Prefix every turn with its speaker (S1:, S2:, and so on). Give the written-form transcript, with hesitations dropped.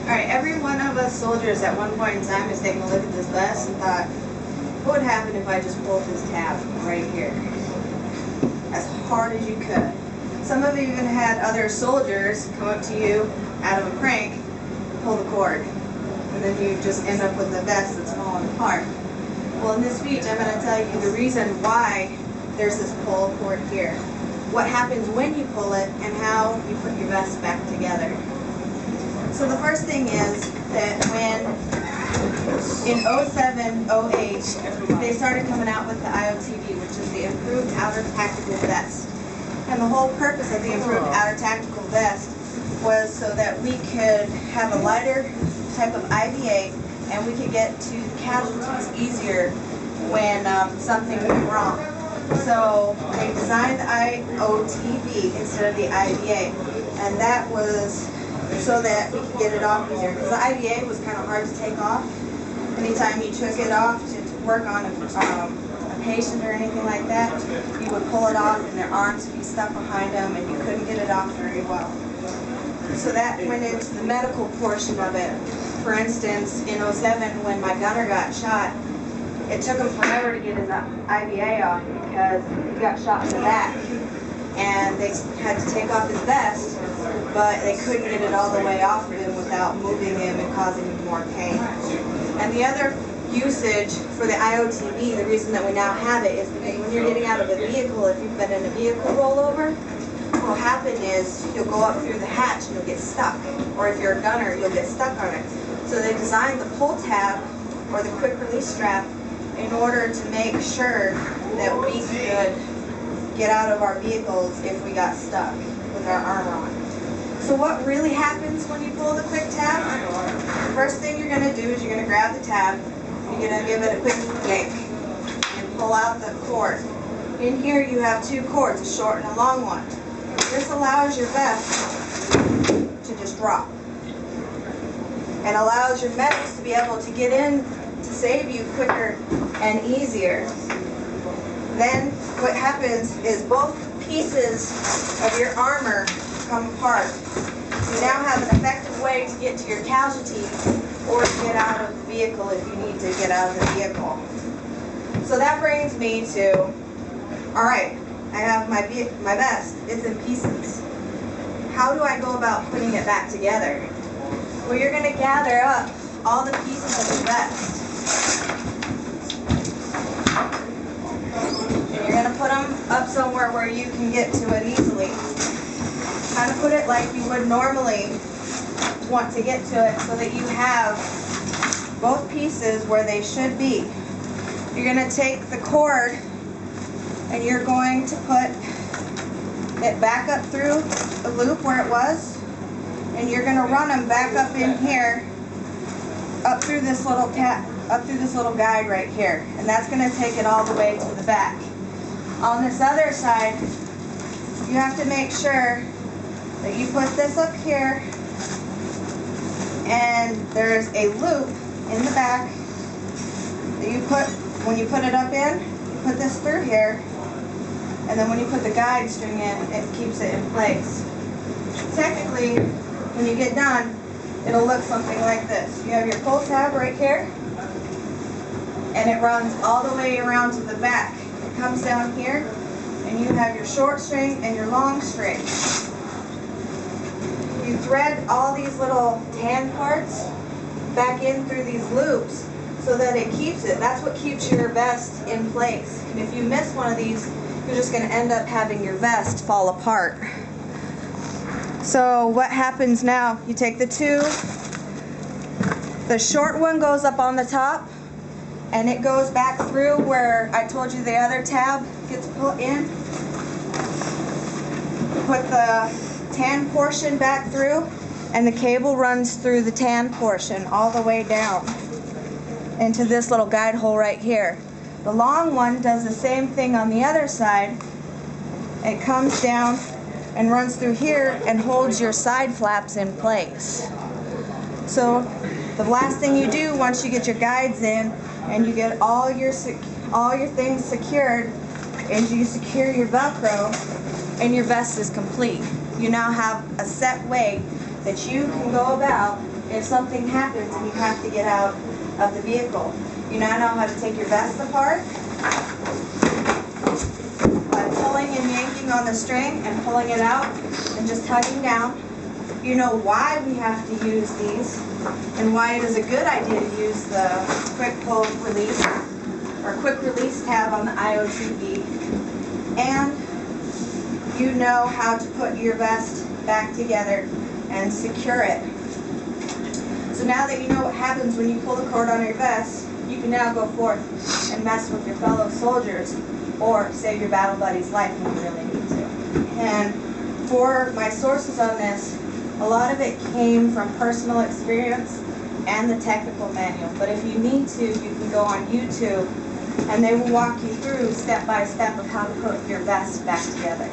S1: Alright, every one of us soldiers at one point in time is taking a look at this vest and thought, what would happen if I just pulled this tab right here? As hard as you could. Some of you even had other soldiers come up to you out of a prank, pull the cord, and then you just end up with a vest that's falling apart. Well, in this speech, I'm going to tell you the reason why there's this pull cord here, what happens when you pull it, and how you put your vest back together. So the first thing is that when in 07-08, they started coming out with the IOTV, which is the Improved Outer Tactical Vest. And the whole purpose of the Improved Outer Tactical Vest was so that we could have a lighter type of IVA and we could get to the casualties easier when something went wrong. So they designed the IOTV instead of the IVA, and that was so that we could get it off easier. Because the IVA was kind of hard to take off. Anytime you took it off to work on a patient or anything like that, you would pull it off and their arms would be stuck behind them and you couldn't get it off very well. So that went into the medical portion of it. For instance, in 07 when my gunner got shot, it took him forever to get his IVA off because he got shot in the back. And they had to take off his vest, but they couldn't get it all the way off of him without moving him and causing him more pain. And the other usage for the IOTV, the reason that we now have it, is because when you're getting out of a vehicle, if you've been in a vehicle rollover, what will happen is you'll go up through the hatch and you'll get stuck. Or if you're a gunner, you'll get stuck on it. So they designed the pull tab, or the quick release strap, in order to make sure that we could get out of our vehicles if we got stuck with our armor on. So what really happens when you pull the quick tab? The first thing you're going to do is you're going to grab the tab, you're going to give it a quick yank, and pull out the cord. In here you have two cords, a short and a long one. This allows your vest to just drop, and allows your medics to be able to get in to save you quicker and easier. Then what happens is both pieces of your armor come apart. You now have an effective way to get to your casualty or to get out of the vehicle if you need to get out of the vehicle. So that brings me to, alright, I have my vest. It's in pieces. How do I go about putting it back together? Well, you're going to gather up all the pieces of the vest. And you're going to put them up somewhere where you can get to it easily. Kind of put it like you would normally want to get to it so that you have both pieces where they should be. You're going to take the cord and you're going to put it back up through the loop where it was, and you're going to run them back up in here, up through this little guide right here, and that's going to take it all the way to the back. On this other side, you have to make sure that you put this up here, and there's a loop in the back that you put, when you put it up in, you put this through here, and then when you put the guide string in, it keeps it in place. Technically, when you get done, it'll look something like this. You have your pull tab right here, and it runs all the way around to the back. It comes down here, and you have your short string and your long string. You thread all these little tan parts back in through these loops so that it keeps it. That's what keeps your vest in place. And if you miss one of these, you're just going to end up having your vest fall apart. So what happens now, you take the two, the short one goes up on the top, and it goes back through where I told you the other tab gets put in. Put the tan portion back through, and the cable runs through the tan portion all the way down into this little guide hole right here. The long one does the same thing on the other side. It comes down and runs through here and holds your side flaps in place. So the last thing you do once you get your guides in and you get all your things secured is you secure your Velcro, and your vest is complete. You now have a set way that you can go about if something happens and you have to get out of the vehicle. You now know how to take your vest apart by pulling and yanking on the string and pulling it out and just tugging down. You know why we have to use these and why it is a good idea to use the quick pull release or quick release tab on the IOTB. And you know how to put your vest back together and secure it. So now that you know what happens when you pull the cord on your vest, you can now go forth and mess with your fellow soldiers or save your battle buddy's life when you really need to. And for my sources on this, a lot of it came from personal experience and the technical manual. But if you need to, you can go on YouTube and they will walk you through step by step of how to put your vest back together.